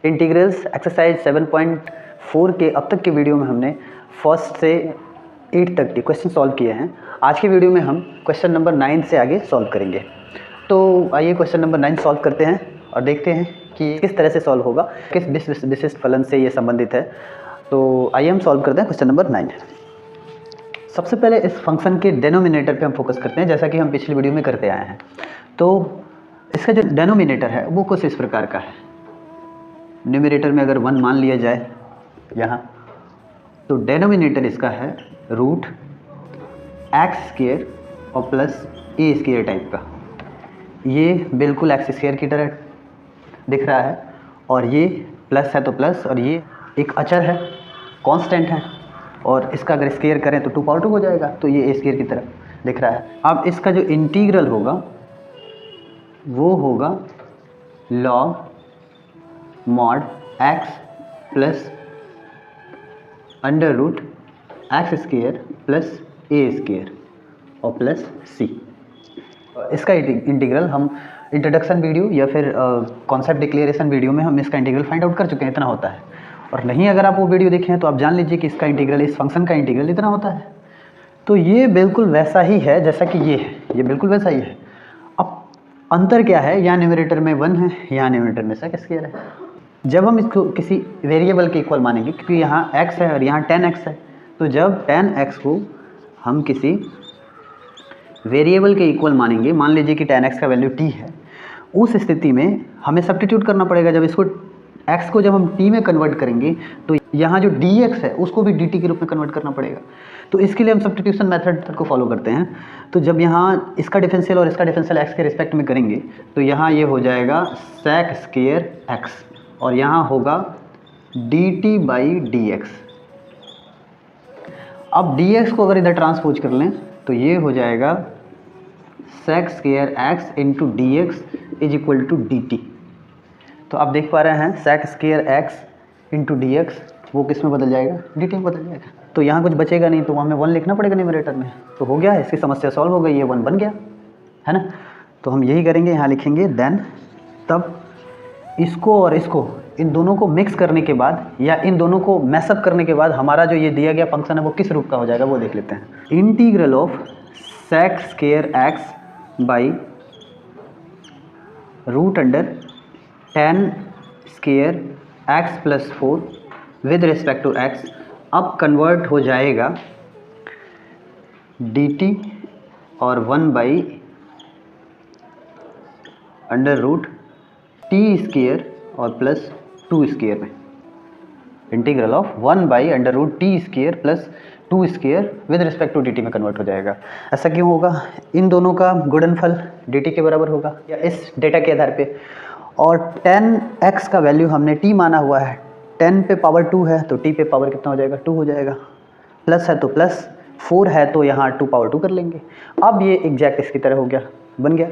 Integrals exercise 7.4 के अब तक के वीडियो में हमने फर्स्ट से 8 तक के क्वेश्चन सॉल्व किए हैं। आज के वीडियो में हम क्वेश्चन नंबर 9 से आगे सॉल्व करेंगे। तो आइए क्वेश्चन नंबर 9 सॉल्व करते हैं और देखते हैं कि किस तरह से सॉल्व होगा, किस विशिष्ट फलन से ये संबंधित है। तो आइए हम सॉल्व करते हैं क्वेश्चन नंबर 9। सबसे पहले इस फंक्शन के डेनोमिनेटर पे हम फोकस करते हैं, जैसा कि हम पिछली वीडियो में करते आए हैं। तो इसका जो डेनोमिनेटर है वो कुछ इस प्रकार का है। न्यूमरेटर में अगर 1 मान लिया जाए यहाँ, तो डेनोमिनेटर इसका है रूट एक्स स्क्वायर और प्लस ए स्क्वायर टाइप का। ये बिल्कुल एक्स स्क्वायर की तरह दिख रहा है और ये प्लस है तो प्लस, और ये एक अचर है, कांस्टेंट है, और इसका अगर स्क्वायर करें तो 2 पावर 2 हो जाएगा। तो ये ए स्क्वायर की तरह दिख रहा है। अब इसका जो इंटीग्रल होगा वो होगा log mod x plus under root x square plus a square और प्लस सी। इसका इंटीग्रल हम इंट्रोडक्शन वीडियो या फिर कॉन्सेप्ट डिक्लेरेशन वीडियो में हम इसका इंटीग्रल फाइंड आउट कर चुके हैं, इतना होता है। और नहीं अगर आप वो वीडियो देखें तो आप जान लीजिए कि इसका इंटीग्रल, इस फंक्शन का इंटीग्रल इतना होता है। तो ये बिल्कुल वैसा ही है जैसा कि ये है, ये बिल्कुल वैसा ही है। अब अंतर क्या है, यहाँ न्यूमरेटर में 1 है, यहाँ न्यूमरेटर में सेक स्क्वायर है। जब हम इसको किसी वेरिएबल के इक्वल मानेंगे, क्योंकि यहाँ x है और यहाँ 10x है, तो जब 10x को हम किसी वेरिएबल के इक्वल मानेंगे, मान लीजिए कि 10x का वैल्यू t है, उस स्थिति में हमें सब्स्टिट्यूट करना पड़ेगा। जब इसको x को जब हम t में कन्वर्ट करेंगे तो यहाँ जो dx है उसको भी dt के रूप में कन्वर्ट करना पड़ेगा। तो इसके लिए हम सब्स्टिट्यूशन मेथड को फॉलो करते हैं। तो जब यहाँ इसका डिफरेंशियल और इसका डिफरेंशियल x के रिस्पेक्ट में करेंगे तो यहाँ ये हो जाएगा sec स्क्वायर x, और यहाँ होगा dt बाई dx। अब dx को अगर इधर ट्रांसपोज कर लें तो ये हो जाएगा sec square x into d x is equal to dt। तो आप देख पा रहे हैं sec square x into d x वो किस में बदल जाएगा, dt में बदल जाएगा। तो यहाँ कुछ बचेगा नहीं, तो हमें 1 लिखना पड़ेगा न्यूमरेटर में। तो हो गया, इसकी समस्या सॉल्व हो गई, ये 1 बन गया है ना। तो हम यही करेंगे, यहाँ लिखेंगे देन, तब इसको और इसको, इन दोनों को मिक्स करने के बाद या इन दोनों को मैसअप करने के बाद हमारा जो ये दिया गया फंक्शन है वो किस रूप का हो जाएगा वो देख लेते हैं। Integral of sec square x by root under 10 square x plus 4 with respect to x अब कन्वर्ट हो जाएगा dt और 1 by under root t square और प्लस 2 स्क्वायर में। Integral of 1 by under root t square plus 2 square with respect to dt में convert हो जाएगा। ऐसा क्यों होगा, इन दोनों का गुणनफल dt के बराबर होगा या इस डेटा के आधार पे। और 10x का वैल्यू हमने t माना हुआ है, 10 पे पावर 2 है तो t पे पावर कितना हो जाएगा, 2 हो जाएगा। प्लस है तो प्लस, 4 है तो यहाँ 2 पावर 2 कर लेंगे। अब ये एग्जैक्ट इसकी तरह हो गया, बन गया।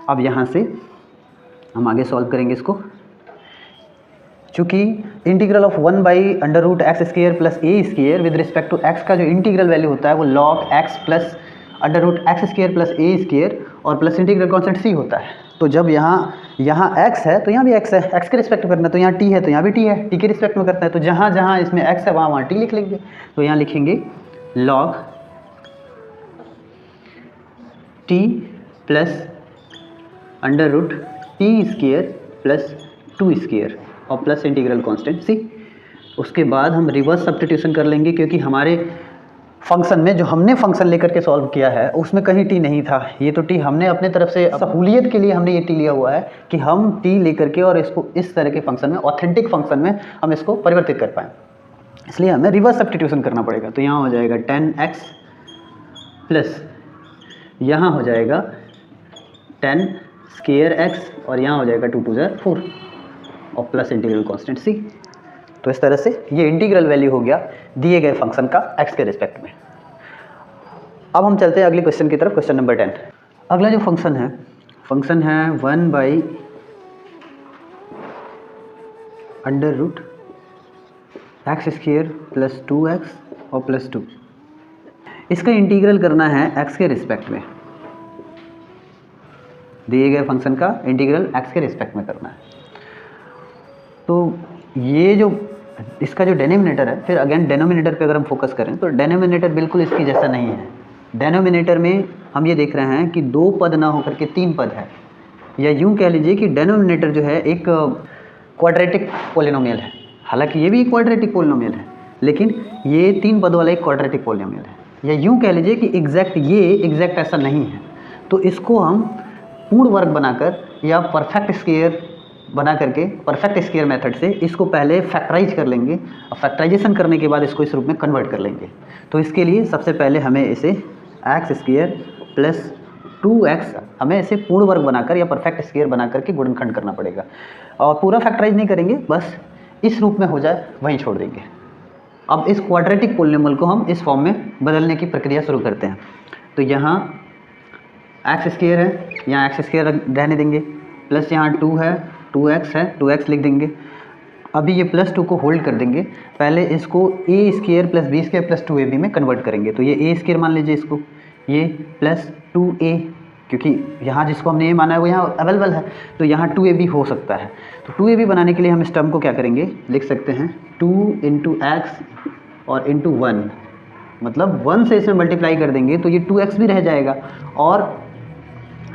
अब यहाँ से हम आगे सॉल्व करेंगे इसको। चूँकि integral of 1 by under root x square plus a square with respect to x का जो इंटीग्रल वैल्यू होता है वो log x plus under root x square plus a square और प्लस इंटीग्रल कॉन्स्टेंट c होता है। तो जब यहाँ x है तो यहाँ भी x है, x के रिस्पेक्ट में करना है। तो यहाँ t है तो यहाँ भी t है, t के रिस्पेक्ट में करना है। तो जहाँ जहाँ इसमें x है वहाँ t लिख लेंगे। तो यहाँ लिखेंगे log t plus under root t square plus 2 square और प्लस इंटीग्रल कांस्टेंट c। उसके बाद हम रिवर्स सब्स्टिट्यूशन कर लेंगे, क्योंकि हमारे फंक्शन में जो हमने फंक्शन लेकर के सॉल्व किया है उसमें कहीं t नहीं था। ये तो t हमने अपने तरफ से सहूलियत के लिए हमने ये t लिया हुआ है कि हम t लेकर के और इसको इस तरह के फंक्शन में, ऑथेंटिक फंक्शन में हम इसको परिवर्तित कर पाएँ, इसलिए हमें रिवर्स सब्स्टिट्यूशन करना पड़ेगा। तो यहाँ हो जाएगा 10x प्लस यहाँ हो जाएगा 10 स्क्वायर x और यहाँ हो जाएगा 2 2 4 और प्लस इंटीग्रल कांस्टेंट c। तो इस तरह से ये इंटीग्रल वैल्यू हो गया दिए गए फंक्शन का x के रिस्पेक्ट में। अब हम चलते हैं अगले क्वेश्चन की तरफ, क्वेश्चन नंबर 10। अगला जो फंक्शन है 1 by under root x square plus 2x और प्लस 2। इसका इंटीग्रल करना है x के रिस्पेक्ट में, दिए गए फंक्शन का इंटीग्रल x के रिस्पेक्ट में करना है। तो ये जो इसका जो डेनोमिनेटर है, फिर अगेन डेनोमिनेटर पे अगर हम फोकस करें तो डेनोमिनेटर बिल्कुल इसकी जैसा नहीं है। डेनोमिनेटर में हम ये देख रहे हैं कि 2 पद ना होकर के 3 पद है, या यूँ कह लीजिए कि डेनोमिनेटर जो है एक क्वाड्रेटिक पोलिनोमियल है। हालांकि ये भी एक क्वाड्रेटिक पोलिनोमियल है, लेकिन ये 3 पद वाला एक क्वाड्रेटिक पोलिनोमियल है। या यूँ कह लीजिए कि एग्जैक्ट ऐसा नहीं है। तो इसको हम पूर्ण वर्ग बनाकर या परफेक्ट स्क्वायर बना करके, परफेक्ट स्क्वायर मेथड से इसको पहले फैक्टराइज कर लेंगे, और फैक्टराइजेशन करने के बाद इसको इस रूप में कन्वर्ट कर लेंगे। तो इसके लिए सबसे पहले हमें इसे एक्स स्क्वायर प्लस 2x, हमें इसे पूर्ण वर्ग बनाकर या परफेक्ट स्क्वायर बना करके गुणनखंड करना पड़ेगा। और पूरा फैक्टराइज नहीं करेंगे, बस इस रूप में हो जाए वहीं छोड़ देंगे। अब इस क्वाड्रेटिक पोलिनोमियल को हम इस फॉर्म में बदलने की प्रक्रिया शुरू करते हैं। तो यहाँ एक्स स्क्वायर है, यहाँ एक्स स्क्वायर रहने देंगे, प्लस यहाँ 2 है, 2x है, 2x लिख देंगे। अभी ये प्लस 2 को होल्ड कर देंगे, पहले इसको a square plus b square plus 2ab में कन्वर्ट करेंगे। तो ये ए स्क्वायर मान लीजिए इसको, ये प्लस 2a, क्योंकि यहाँ जिसको हमने ए माना है वो यहाँ अवेलेबल है, तो यहाँ 2ab हो सकता है। तो 2ab बनाने के लिए हम इस टर्म को क्या करेंगे, लिख सकते हैं 2 × x और × 1, मतलब 1 से इसमें मल्टीप्लाई कर देंगे तो ये 2x भी रह जाएगा, और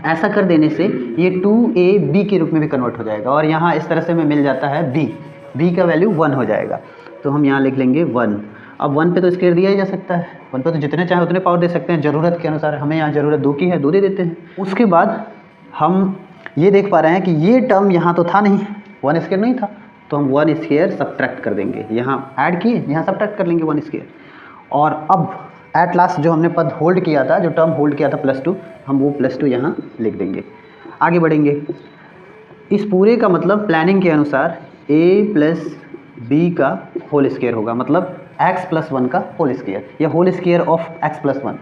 ऐसा कर देने से ये 2ab के रूप में भी कन्वर्ट हो जाएगा। और यहाँ इस तरह से हमें मिल जाता है b का वैल्यू 1 हो जाएगा। तो हम यहाँ लिख लेंगे 1। अब 1 पे तो स्क्वायर दिया ही जा सकता है, 1 पे तो जितने चाहे उतने पावर दे सकते हैं ज़रूरत के अनुसार। हमें यहाँ ज़रूरत 2 की है, 2 दे देते हैं। उसके बाद हम ये देख पा रहे हैं कि ये टर्म यहाँ तो था नहीं, 1 स्क्वायर नहीं था, तो हम 1 स्क्वायर सब्ट्रैक्ट कर देंगे। यहाँ ऐड किए, यहाँ सब्ट्रैक्ट कर लेंगे 1 स्क्वायर। और अब एट लास्ट जो हमने पद होल्ड किया था, जो टर्म होल्ड किया था +2, हम वो +2 यहाँ लिख देंगे। आगे बढ़ेंगे। इस पूरे का मतलब प्लानिंग के अनुसार a + b का होल स्क्वायर होगा, मतलब x + 1 का होल स्क्वायर, या whole square of x + 1।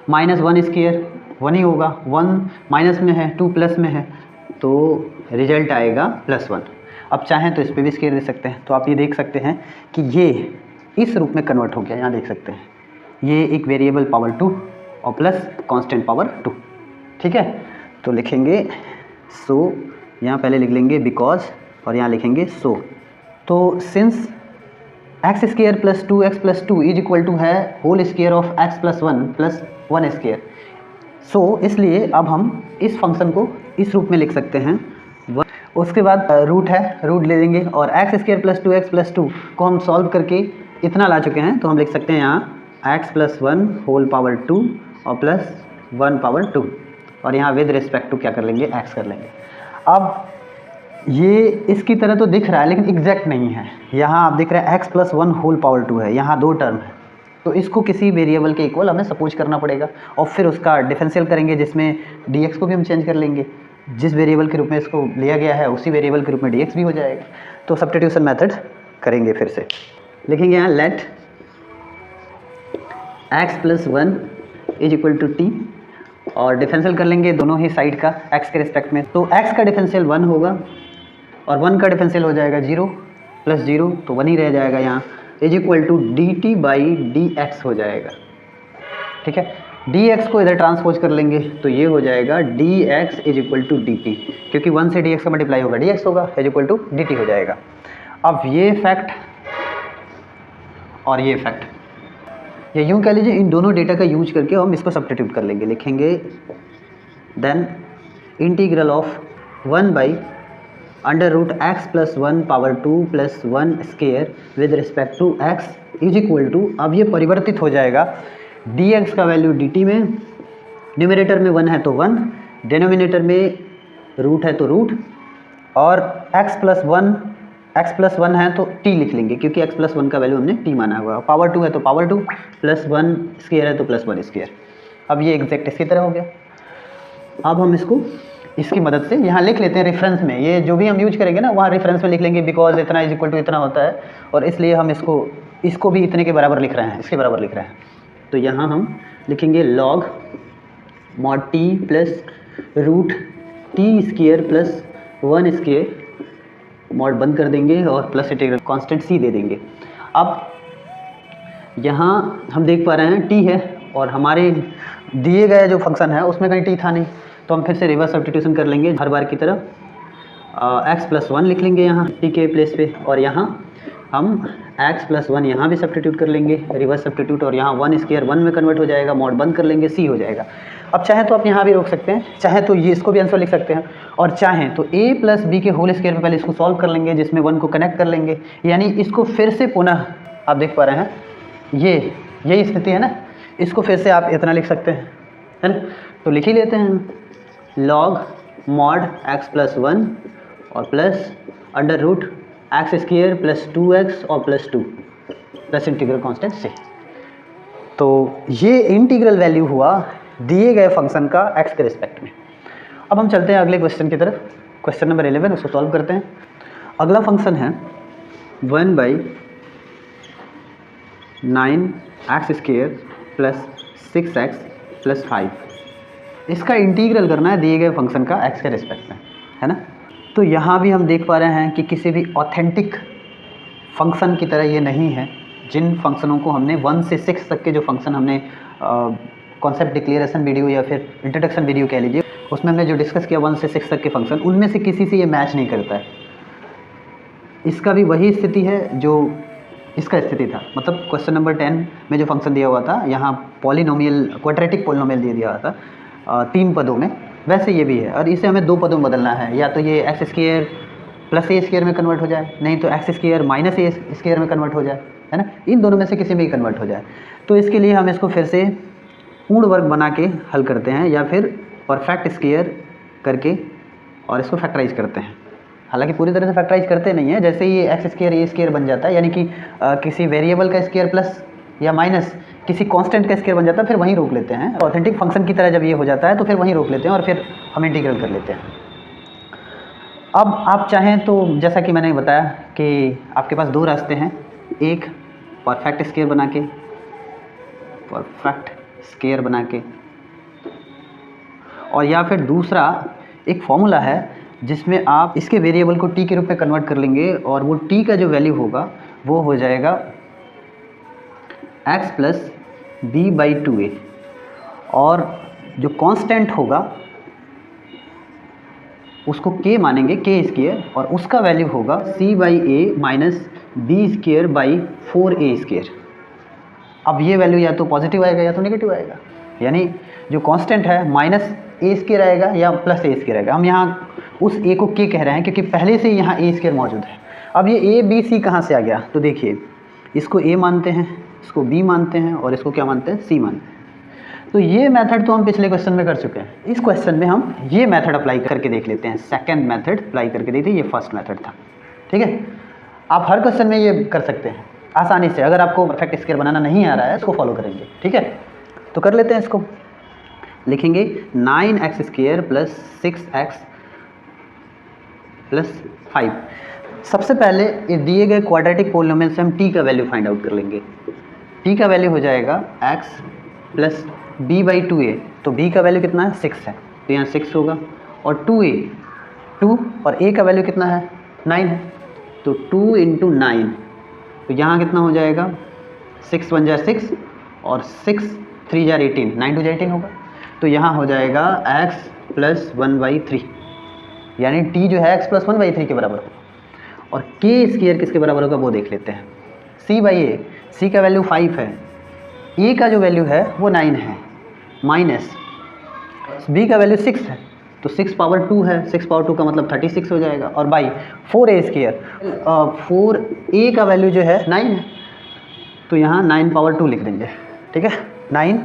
-1 square 1 ही होगा, 1 माइनस में है, 2 प्लस में है, तो रिजल्ट आएगा +1। अब चाहें तो इस पर भी स्क्वायर दे सकते हैं। तो आप ये देख सकते हैं कि ये इस रूप में कन्वर्ट हो गया। यहाँ देख सकते हैं ये एक वेरिएबल पावर 2 और प्लस कांस्टेंट पावर 2, ठीक है। तो लिखेंगे सो, यहाँ पहले लिख लेंगे बिकॉज, और यहाँ लिखेंगे सो। तो since x square plus 2x plus 2 is equal to है whole square of x plus 1 plus 1 square, so इसलिए अब हम इस फंक्शन को इस रूप में लिख सकते हैं। उसके बाद रूट है, रूट ले लेंगे, और x square plus 2x plus 2 को हम सॉल्व करके इतना ला चुके हैं, तो हम लिख सकते हैं यहाँ x प्लस 1 होल पावर 2 और प्लस 1 पावर 2, और यहाँ विद रिस्पेक्ट टू क्या कर लेंगे, x कर लेंगे। अब ये इसकी तरह तो दिख रहा है लेकिन एग्जैक्ट नहीं है। यहाँ आप दिख रहा है x प्लस 1 होल पावर 2 है, यहाँ 2 टर्म है, तो इसको किसी वेरिएबल के इक्वल हमें सपोज करना पड़ेगा, और फिर उसका डिफरेंशियल करेंगे, जिसमें dx को भी हम चेंज कर लेंगे। जिस वेरिएबल के रूप में इसको लिया गया है उसी वेरिएबल के रूप में dx भी हो जाएगा। तो सब्स्टिट्यूशन मेथड करेंगे, फिर से लिखेंगे यहाँ let x plus 1 is equal to t, और डिफरेंशियल कर लेंगे दोनों ही साइड का x के रिस्पेक्ट में। तो x का डिफरेंशियल 1 होगा और 1 का डिफरेंशियल हो जाएगा 0 प्लस 0, तो 1 ही रह जाएगा यहाँ, इज इक्वल टू dt/dx हो जाएगा, ठीक है। dx को इधर ट्रांसपोज कर लेंगे तो ये हो जाएगा dx is equal to dt, क्योंकि 1 से dx का मल्टीप्लाई होगा, dx होगा, इज इक्वल टू dt हो जाएगा। अब ये फैक्ट और ये फैक्ट, या यूँ कह लीजिए इन दोनों डेटा का यूज करके हम इसको सब्स्टिट्यूट कर लेंगे। लिखेंगे then integral of 1/√x plus 1 power 2 plus 1 square with respect to x is equal to, अब ये परिवर्तित हो जाएगा dx का वैल्यू dt में, न्यूमरेटर में 1 है तो 1, डिनोमिनेटर में रूट है तो रूट, और x प्लस 1 है तो t लिख लेंगे, क्योंकि x प्लस 1 का वैल्यू हमने t माना हुआ, पावर 2 है तो पावर 2, प्लस 1 स्क्वायर है तो प्लस 1 स्क्वायर। अब ये एग्जैक्ट इसकी तरह हो गया। अब हम इसको इसकी मदद से यहाँ लिख लेते हैं रेफरेंस में, ये जो भी हम यूज करेंगे ना वहाँ रेफरेंस में लिख लेंगे, बिकॉज इतना इज इक्वल टू इतना होता है, और इसलिए हम इसको भी इतने के बराबर लिख रहे हैं, इसके बराबर लिख रहे हैं। तो यहाँ हम लिखेंगे log mod t plus root t square plus 1 square, mod बंद कर देंगे और प्लस इंटीग्रल कांस्टेंट c दे देंगे। अब यहाँ हम देख पा रहे हैं t है, और हमारे दिए गए जो फंक्शन है उसमें कहीं t था नहीं, तो हम फिर से रिवर्स सब्स्टिट्यूशन कर लेंगे हर बार की तरह। एक्स प्लस वन लिख लेंगे यहाँ टी के प्लेस पे, और यहाँ हम एक्स प्लस वन यहाँ भी सब्स्टिट्यूट कर लेंगे, रिवर्स सब्स्टिट्यूट, और यहाँ वन स्क्वायर वन में कन्वर्ट हो जाएगा, मॉड बंद कर लेंगे, सी हो जाएगा। अब चाहे तो आप यहाँ भी रोक सकते हैं, चाहे तो ये इसको भी आंसर लिख सकते हैं, और चाहें तो ए प्लस बी के होल स्क्वायर में पहले इसको सॉल्व कर लेंगे, जिसमें वन को कनेक्ट कर लेंगे, यानी इसको फिर से पुनः आप देख पा रहे हैं यही स्थिति है ना, इसको फिर से आप इतना लिख सकते हैं, है ना। तो लिख ही लेते हैं log mod x plus one और plus under root x square plus 2x और प्लस 2 प्लस इंटीग्रल कांस्टेंट से। तो ये इंटीग्रल वैल्यू हुआ दिए गए फंक्शन का x के रिस्पेक्ट में। अब हम चलते हैं अगले क्वेश्चन की तरफ, क्वेश्चन नंबर 11, उसको सॉल्व करते हैं। अगला फंक्शन है 1/9x² प्लस 6x प्लस 5। इसका इंटीग्रल करना है दिए गए फंक्शन का x के रिस्पेक्ट में, है ना। तो यहाँ भी हम देख पा रहे हैं कि किसी भी ऑथेंटिक फंक्शन की तरह ये नहीं है। जिन फंक्शनों को हमने 1 से 6 तक के जो फंक्शन हमने कॉन्सेप्ट डिक्लेरेशन वीडियो या फिर इंट्रोडक्शन वीडियो कह लीजिए, उसमें हमने जो डिस्कस किया 1 से 6 तक के फंक्शन, उनमें से किसी से ये मैच नहीं करता है। इसका भी वही स्थिति है जो इसका स्थिति था, मतलब क्वेश्चन नंबर 10 में जो फंक्शन दिया हुआ था, यहाँ पॉलिनोमियल क्वाड्रेटिक पॉलिनोमियल दिया हुआ था 3 पदों में, वैसे ये भी है। और इसे हमें 2 पदों में बदलना है, या तो ये x square plus a square में कन्वर्ट हो जाए, नहीं तो एक्स स्क्वायर माइनस ए स्क्वायर में कन्वर्ट हो जाए, है ना। इन दोनों में से किसी में ही कन्वर्ट हो जाए। तो इसके लिए हम इसको फिर से पूर्ण वर्ग बना के हल करते हैं, या फिर परफेक्ट स्क्वायर करके और इसको फैक्टराइज करते हैं। हालांकि पूरी तरह से फैक्टराइज करते नहीं है, जैसे ये एक्स स्क्वायर ए स्क्वायर बन जाता है, यानी कि किसी वेरिएबल का स्क्वायर प्लस या माइनस किसी कांस्टेंट का स्क्वायर बन जाता है, फिर वहीं रोक लेते हैं। ऑथेंटिक फंक्शन की तरह जब ये हो जाता है तो फिर वहीं रोक लेते हैं और फिर हम इंटीग्रल कर लेते हैं। अब आप चाहें तो जैसा कि मैंने बताया कि आपके पास 2 रास्ते हैं, एक परफेक्ट स्क्वायर बना के, और या फिर दूसरा एक फॉर्मूला है जिसमें आप इसके वेरिएबल को टी के रूप में कन्वर्ट कर लेंगे, और वो टी का जो वैल्यू होगा वो हो जाएगा x plus B by 2a, और जो कांस्टेंट होगा उसको k मानेंगे, k स्क्वायर, और उसका वैल्यू होगा c by a minus b square by 4a square. अब ये वैल्यू या तो पॉजिटिव आएगा या तो नेगेटिव आएगा, यानी जो कांस्टेंट है माइनस ए स्क्वायर आएगा या प्लस ए स्क्वायर आएगा। हम यहाँ उस a को k कह रहे हैं क्योंकि पहले से यहाँ a स्क्वायर मौजूद है। अब ये a b c कहाँ से आ गया, तो देखिए इसको a मानते हैं, इसको b मानते हैं, और इसको क्या मानते हैं, c मानते हैं। तो ये मेथड तो हम पिछले क्वेश्चन में कर चुके हैं। इस क्वेश्चन में हम ये मेथड अप्लाई करके देख लेते हैं। सेकंड मेथड अप्लाई करके देखते हैं, ये फर्स्ट मेथड था, ठीक है। आप हर क्वेश्चन में ये कर सकते हैं आसानी से। अगर आपको परफेक्ट स्क्वायर बनाना नहीं आ रहा है इसको फॉलो करेंगे, ठीक है। तो कर लेते हैं, इसको लिखेंगे 9x² प्लस 6x प्लस 5। सबसे पहले इस दिए गए क्वाड्रेटिक पोलिनोमियल से हम t का वैल्यू फाइंड आउट कर लेंगे। t का वैल्यू हो जाएगा x plus b by 2a, तो b का वैल्यू कितना है, 6 है, तो यहाँ 6 होगा, और 2a 2, और a का वैल्यू कितना है, 9 है, तो 2 इंटू 9, तो यहाँ कितना हो जाएगा, 6 1 जा 6 और 6 3 जा 18, 9 2 जा 18 होगा। तो यहाँ हो जाएगा x प्लस 1/3, यानी t जो है x प्लस 1/3 के बराबर होगा। और k स्क्वायर किसके बराबर होगा वो देख लेते हैं, c बाई ए, c का वैल्यू 5 है, a का जो वैल्यू है वो 9 है, माइनस b का वैल्यू 6 है, तो 6 पावर 2 है, 6 पावर 2 का मतलब 36 हो जाएगा, और बाई 4a स्क्वायर, 4a का वैल्यू जो है 9 है, तो यहाँ 9 पावर 2 लिख देंगे, ठीक है। 9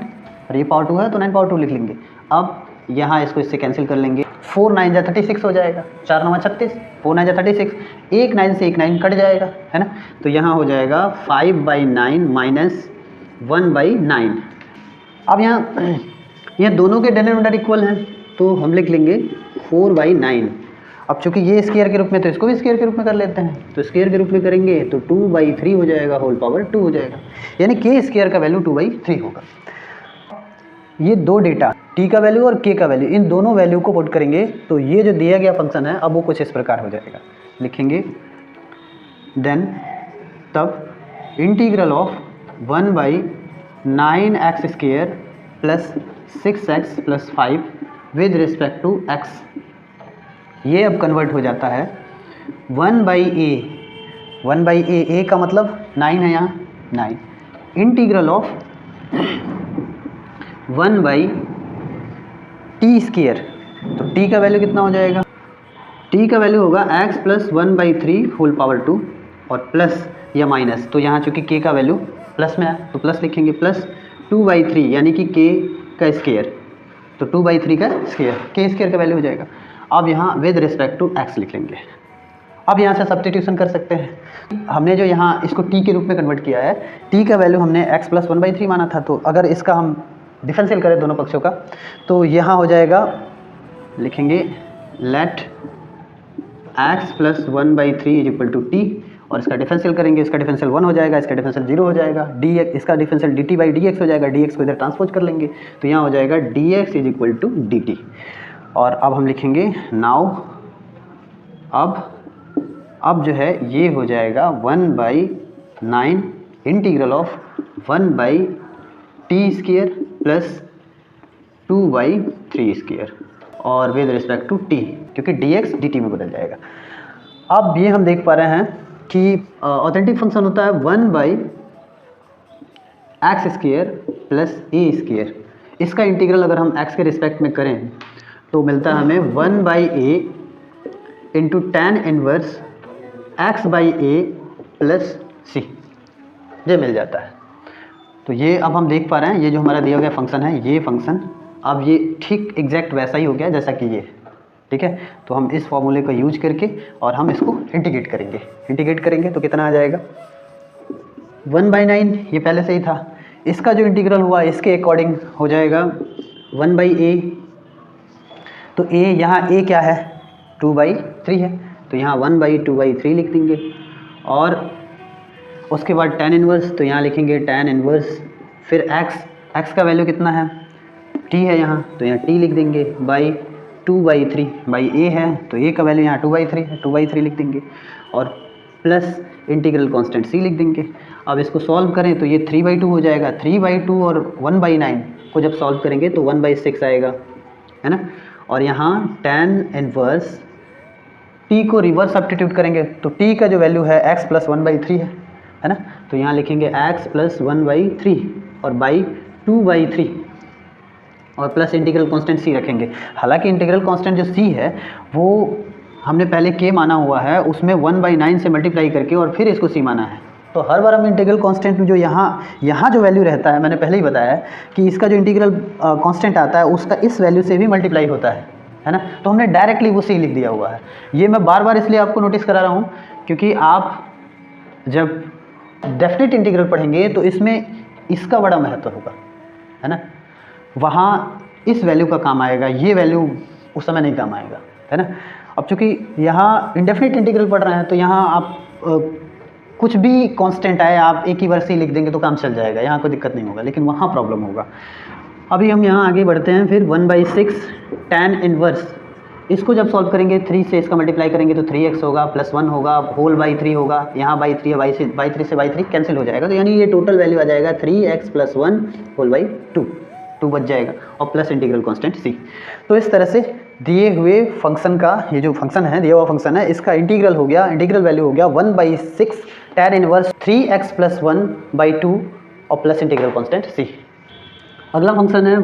और ये पावर 2 है तो 9 पावर 2 लिख लेंगे। अब यहाँ इसको इससे कैंसिल कर लेंगे, 4 9 जा 36 हो जाएगा, 4 9 36, 4 9 जा 36, एक 9 से एक 9 कट जाएगा, है ना। तो यहाँ हो जाएगा 5/9 माइनस 1/9। अब यहाँ दोनों के डिनोमिनेटर इक्वल हैं, तो हम लिख लेंगे 4/9। अब चूंकि ये स्क्वायर के रूप में, तो इसको भी स्क्वायर के रूप में कर लेते हैं, तो स्क्वायर के रूप में करेंगे तो 2/3 हो जाएगा, होल पावर 2 हो जाएगा, यानी k स्क्वायर का वैल्यू 2/3 होगा। ये 2 डेटा t का वैल्यू और k का वैल्यू, इन दोनों वैल्यू को पुट करेंगे तो ये जो दिया गया फंक्शन है अब वो कुछ इस प्रकार हो जाएगा। लिखेंगे देन तब integral of 1/9x² plus 6x plus 5 with respect to x ये अब कन्वर्ट हो जाता है 1/a a का मतलब 9 है यहाँ 9 इंटीग्रल ऑफ 1/t²। तो t का वैल्यू कितना हो जाएगा, t का वैल्यू होगा x प्लस 1/3 होल पावर 2 और प्लस या माइनस, तो यहाँ चूँकि k का वैल्यू प्लस में है तो प्लस लिखेंगे, प्लस 2/3 यानी कि k का स्क्वायर, तो 2/3 का स्क्वायर, k स्क्वायर का वैल्यू हो जाएगा। अब यहाँ विद रिस्पेक्ट टू x लिख लेंगे। अब यहाँ से सब्स्टिट्यूशन कर सकते हैं। हमने जो यहाँ इसको t के रूप में कन्वर्ट किया है, t का वैल्यू हमने x प्लस 1/3 माना था, तो अगर इसका हम डिफरेंशियल करें दोनों पक्षों का तो यहाँ हो जाएगा, लिखेंगे let x plus 1/3 is equal to t, और इसका डिफरेंशियल करेंगे, इसका डिफरेंशियल 1 हो जाएगा, इसका डिफरेंशियल 0 हो जाएगा, dx इसका डिफरेंशियल dt/dx हो जाएगा, dx को इधर ट्रांसपोज कर लेंगे तो यहाँ हो जाएगा dx is equal to dt। और अब हम लिखेंगे नाउ, अब जो है ये हो जाएगा 1/9 इंटीग्रल ऑफ 1/t² प्लस 2/3² और विद रिस्पेक्ट टू t, क्योंकि dx dt में बदल जाएगा। अब ये हम देख पा रहे हैं कि ऑथेंटिक फंक्शन होता है 1/x² प्लस a²। इसका इंटीग्रल अगर हम x के रिस्पेक्ट में करें तो मिलता है हमें 1/a into tan inverse x/a plus c, ये मिल जाता है। तो ये अब हम देख पा रहे हैं, ये जो हमारा दिया गया फंक्शन है, ये फंक्शन अब ये ठीक एग्जैक्ट वैसा ही हो गया जैसा कि ये, ठीक है। तो हम इस फॉर्मूले का यूज करके और हम इसको इंटीग्रेट करेंगे तो कितना आ जाएगा 1/9, ये पहले से ही था। इसका जो इंटीग्रल हुआ इसके अकॉर्डिंग हो जाएगा 1/a, तो a यहाँ a क्या है 2/3 है, तो यहाँ 1/2/3 लिख देंगे। और उसके बाद tan इनवर्स, तो यहाँ लिखेंगे tan इनवर्स, फिर x का वैल्यू कितना है t है यहाँ, तो यहाँ t लिख देंगे बाई 2/3 बाई a है, तो a का वैल्यू यहाँ 2/3 है, 2/3 लिख देंगे और प्लस इंटीग्रल कांस्टेंट c लिख देंगे। अब इसको सॉल्व करें तो ये 3/2 हो जाएगा, 3/2 और 1/9 को जब सॉल्व करेंगे तो 1/6 आएगा, है ना। और यहाँ tan इनवर्स t को रिवर्स सब्स्टिट्यूट करेंगे तो t का जो वैल्यू है x प्लस 1/3 है ना, तो यहाँ लिखेंगे x प्लस 1/3 और बाई 2/3 और प्लस इंटीग्रल कांस्टेंट c रखेंगे। हालांकि इंटीग्रल कांस्टेंट जो c है वो हमने पहले k माना हुआ है, उसमें 1/9 से मल्टीप्लाई करके और फिर इसको c माना है। तो हर बार हम इंटीग्रल कांस्टेंट में जो यहाँ जो वैल्यू रहता है, मैंने पहले ही बताया है कि इसका जो इंटीग्रल कांस्टेंट आता है उसका इस वैल्यू से भी मल्टीप्लाई होता है ना। तो हमने डायरेक्टली वो c लिख दिया हुआ है। ये मैं बार बार इसलिए आपको नोटिस करा रहा हूँ क्योंकि आप जब डेफिनेट इंटीग्रल पढ़ेंगे तो इसमें इसका बड़ा महत्व होगा, है ना। वहाँ इस वैल्यू का काम आएगा, ये वैल्यू उस समय नहीं काम आएगा, है ना। अब चूँकि यहाँ इंडेफिनिट इंटीग्रल पढ़ रहे हैं तो यहाँ आप कुछ भी कांस्टेंट आए आप एक ही बार से लिख देंगे तो काम चल जाएगा, यहाँ कोई दिक्कत नहीं होगा, लेकिन वहाँ प्रॉब्लम होगा। अभी हम यहाँ आगे बढ़ते हैं, फिर 1/6 tan इनवर्स, इसको जब सॉल्व करेंगे 3 से इसका मल्टीप्लाई करेंगे तो 3x होगा प्लस 1 होगा होल बाई 3 होगा, यहाँ बाई 3 है, बाई 3 से बाई 3 कैंसिल हो जाएगा, तो यानी ये टोटल वैल्यू आ जाएगा 3x प्लस 1 होल बाई 2 बच जाएगा और प्लस इंटीग्रल कांस्टेंट c। तो इस तरह से दिए हुए फंक्शन का, ये जो फंक्शन है दिया हुआ फंक्शन है, इसका इंटीग्रल हो गया, इंटीग्रल वैल्यू हो गया 1/6 tan इनवर्स 3x प्लस 1/2 और प्लस इंटीग्रल कांस्टेंट c। अगला फंक्शन है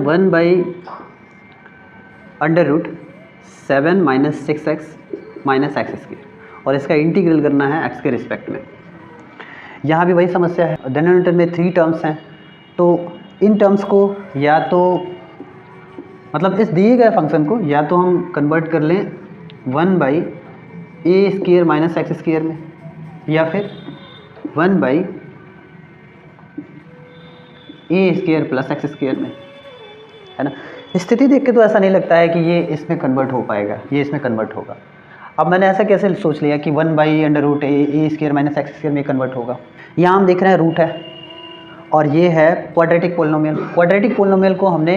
1/√7 माइनस 6x माइनस x² और इसका इंटीग्रल करना है x के रिस्पेक्ट में। यहाँ भी वही समस्या है, डिनोमिनेटर में 3 टर्म्स हैं, तो इन टर्म्स को या तो मतलब इस दिए गए फंक्शन को या तो हम कन्वर्ट कर लें 1/a² माइनस x² में, या फिर 1/a² प्लस x² में, है ना। स्थिति देख के तो ऐसा नहीं लगता है कि ये इसमें कन्वर्ट हो पाएगा, ये इसमें कन्वर्ट होगा। अब मैंने ऐसा कैसे सोच लिया कि 1/√a² माइनस x² में कन्वर्ट होगा। यहाँ हम देख रहे हैं रूट है और ये है क्वाड्रेटिक पोलिनोमियल। क्वाड्रेटिक पोलिनोमियल को हमने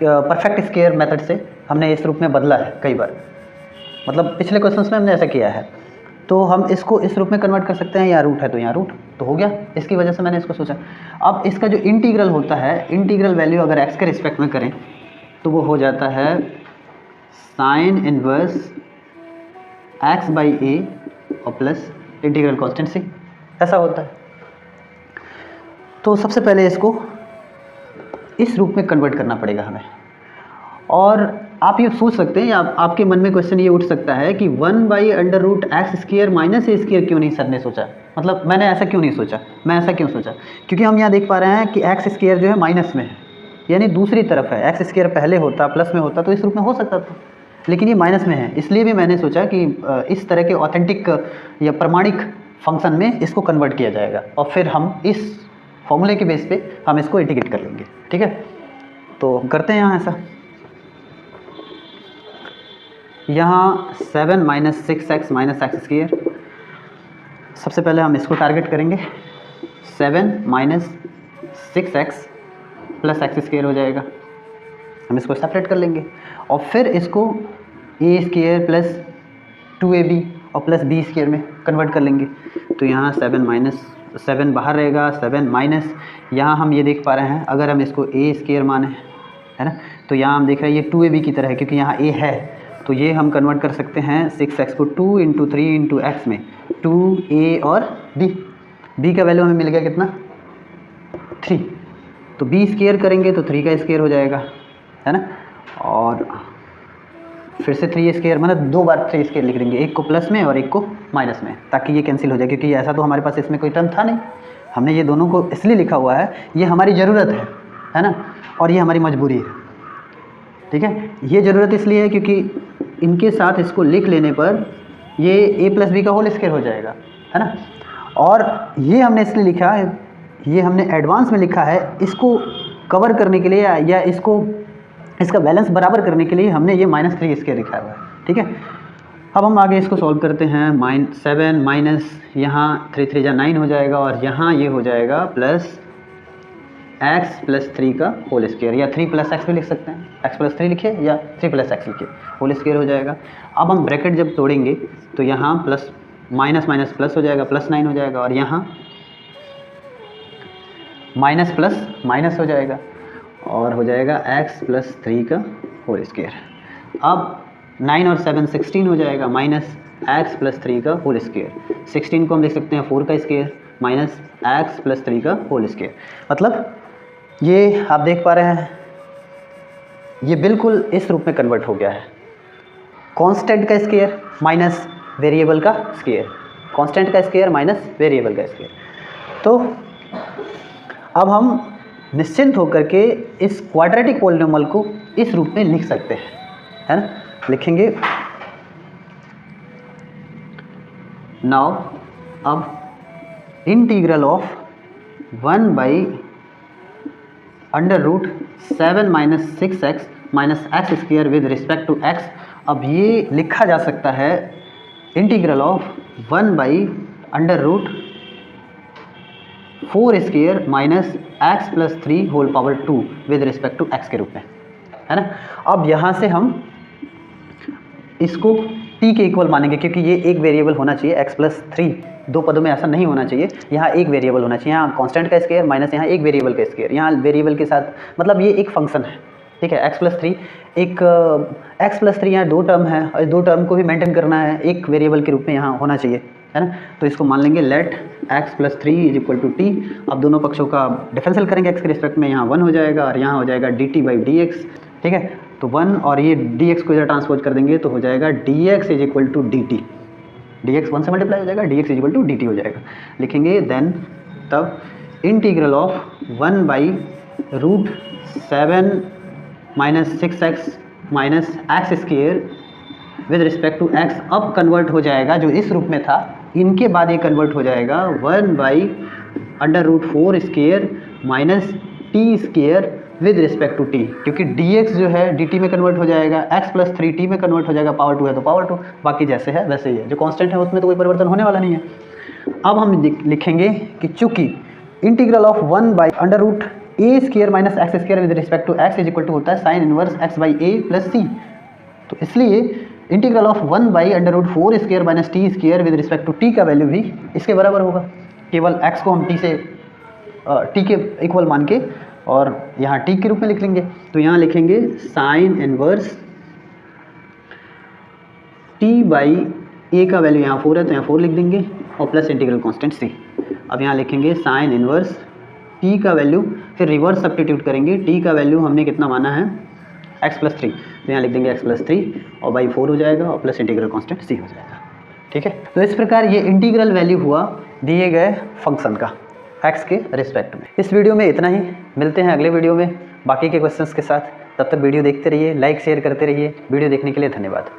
परफेक्ट स्क्वायर मेथड से हमने इस रूप में बदला है कई बार, मतलब पिछले क्वेश्चंस में हमने ऐसा किया है। तो हम इसको इस रूप में कन्वर्ट कर सकते हैं, यहाँ रूट है तो यहाँ रूट तो हो गया, इसकी वजह से मैंने इसको सोचा। अब इसका जो इंटीग्रल होता है, इंटीग्रल वैल्यू अगर x के रिस्पेक्ट में करें तो वो हो जाता है साइन इनवर्स एक्स बाई ए और प्लस इंटीग्रल कांस्टेंट सी, ऐसा होता है। तो सबसे पहले इसको इस रूप में कन्वर्ट करना पड़ेगा हमें। और आप ये सोच सकते हैं या आपके मन में क्वेश्चन ये उठ सकता है कि 1/√x² माइनस a² क्यों नहीं सर ने सोचा, मतलब मैंने ऐसा क्यों नहीं सोचा, मैं ऐसा क्यों सोचा, क्योंकि हम यहाँ देख पा रहे हैं कि x² जो है माइनस में है, यानी दूसरी तरफ है। x² पहले होता, प्लस में होता तो इस रूप में हो सकता था, लेकिन ये माइनस में है, इसलिए भी मैंने सोचा कि इस तरह के ऑथेंटिक या प्रमाणिक फंक्शन में इसको कन्वर्ट किया जाएगा और फिर हम इस फॉर्मूले के बेस पे हम इसको इंटीग्रेट कर लेंगे। ठीक है, तो करते हैं यहाँ ऐसा। यहाँ 7 - 6x - x², सबसे पहले हम इसको टारगेट करेंगे। 7 - 6x + x² हो जाएगा, हम इसको सेपरेट कर लेंगे और फिर इसको a² + 2ab और प्लस b² में कन्वर्ट कर लेंगे। तो यहाँ 7 बाहर रहेगा, 7 माइनस, यहाँ हम ये देख पा रहे हैं अगर हम इसको a² माने, है ना, तो यहाँ हम देख रहे हैं ये 2ab की तरह है क्योंकि यहाँ a है, तो ये हम कन्वर्ट कर सकते हैं 6x को 2 × 3 × x में, 2a और b का वैल्यू हमें मिल गया कितना, 3, तो b² करेंगे तो 3 का स्क्वायर हो जाएगा, है ना, और फिर से 3² मतलब 2 बार 3² लिख देंगे, एक को प्लस में और एक को माइनस में, ताकि ये कैंसिल हो जाए, क्योंकि ऐसा तो हमारे पास इसमें कोई टर्म था नहीं, हमने ये दोनों को इसलिए लिखा हुआ है, ये हमारी ज़रूरत है ना, और ये हमारी मजबूरी है। ठीक है, ये ज़रूरत इसलिए है क्योंकि इनके साथ इसको लिख लेने पर ये a + b का होल स्क्वायर हो जाएगा, है ना, और ये हमने इसलिए लिखा है, ये हमने एडवांस में लिखा है, इसको कवर करने के लिए या इसका बैलेंस बराबर करने के लिए हमने ये -3² लिखा हुआ है। ठीक है, अब हम आगे इसको सॉल्व करते हैं। 7 माइनस यहाँ 3 × 3 = 9 हो जाएगा और यहाँ ये हो जाएगा प्लस x + 3 का होल स्क्वायर, या 3 + x भी लिख सकते हैं, x + 3 लिखिए या 3 + x लिखिए, होल स्क्वायर हो जाएगा। अब हम ब्रैकेट जब तोड़ेंगे तो यहाँ प्लस माइनस माइनस प्लस हो जाएगा, +9 हो जाएगा, और यहाँ माइनस प्लस माइनस हो जाएगा और हो जाएगा x + 3 का होल स्क्वायर। अब 9 और 7 16 हो जाएगा, माइनस x + 3 का होल स्क्वायर, 16 को हम देख सकते हैं 4 का स्क्वायर माइनस x + 3 का होल स्क्वायर। मतलब ये आप देख पा रहे हैं ये बिल्कुल इस रूप में कन्वर्ट हो गया है, कांस्टेंट का स्क्वायर माइनस वेरिएबल का स्क्वायर, कांस्टेंट का स्क्वायर माइनस वेरिएबल का स्क्वायर। तो अब हम निश्चिंत होकर के इस क्वाड्रेटिक पॉलिनोमियल को इस रूप में लिख सकते हैं, है ना, लिखेंगे। नाउ अब integral of 1/√7 - 6x - x² with respect to x। अब ये लिखा जा सकता है integral of 1/√4² minus x + 3 whole power 2 with respect to x के रूप में, है ना। अब यहाँ से हम इसको t के इक्वल मानेंगे, क्योंकि ये एक वेरिएबल होना चाहिए, x + 3 दो पदों में ऐसा नहीं होना चाहिए, यहाँ एक वेरिएबल होना चाहिए, यहाँ कांस्टेंट का स्क्वायर माइनस यहाँ एक वेरिएबल का स्क्वायर, यहाँ वेरिएबल के साथ मतलब ये एक फंक्शन है। ठीक है, x + 3 एक x + 3 यहाँ 2 टर्म है और 2 टर्म को भी मेंटेन करना है, एक वेरिएबल के रूप में यहाँ होना चाहिए, है ना। तो इसको मान लेंगे लेट x + 3 = t। अब दोनों पक्षों का डिफरेंशियल करेंगे x के रिस्पेक्ट में, यहाँ 1 हो जाएगा और यहाँ हो जाएगा dt/dx। ठीक है, तो 1 और ये dx को इधर ट्रांसपोज कर देंगे तो हो जाएगा dx = dt, dx 1 से मल्टीप्लाई हो जाएगा, dx = dt हो जाएगा, लिखेंगे। देन तब integral of 1/√7 - 6x - x² with respect to x अब कन्वर्ट हो जाएगा, जो इस रूप में था इनके बाद ये कन्वर्ट हो जाएगा 1/√4² minus t² with respect to t, क्योंकि dx जो है dt में कन्वर्ट हो जाएगा, x + 3t में कन्वर्ट हो जाएगा, पावर 2 है तो पावर 2, बाकी जैसे है वैसे ही है, जो कांस्टेंट है उसमें तो कोई परिवर्तन होने वाला नहीं है। अब हम लिखेंगे कि चूंकि integral of 1/√a² minus x² with respect to x = होता है साइन इनवर्स x/a + c, तो इसलिए integral of 1/√4² minus t² with respect to t का वैल्यू भी इसके बराबर होगा, केवल x को हम t के इक्वल मान के और यहाँ t के रूप में लिख लेंगे। तो यहाँ लिखेंगे साइन इनवर्स t/a ए का वैल्यू यहाँ 4 है तो यहाँ 4 लिख देंगे और प्लस इंटीग्रल कांस्टेंट सी। अब यहाँ लिखेंगे साइन इनवर्स टी का वैल्यू, फिर रिवर्स सब्स्टिट्यूट करेंगे। टी का वैल्यू हमने कितना माना है x+3, तो यहाँ लिख देंगे x+3 और बाई 4 हो जाएगा और प्लस इंटीग्रल कांस्टेंट सी हो जाएगा। ठीक है, तो इस प्रकार ये इंटीग्रल वैल्यू हुआ दिए गए फंक्शन का x के रिस्पेक्ट में। इस वीडियो में इतना ही, मिलते हैं अगले वीडियो में बाकी के क्वेश्चंस के साथ। तब तक वीडियो देखते रहिए, लाइक शेयर करते रहिए। वीडियो देखने के लिए धन्यवाद।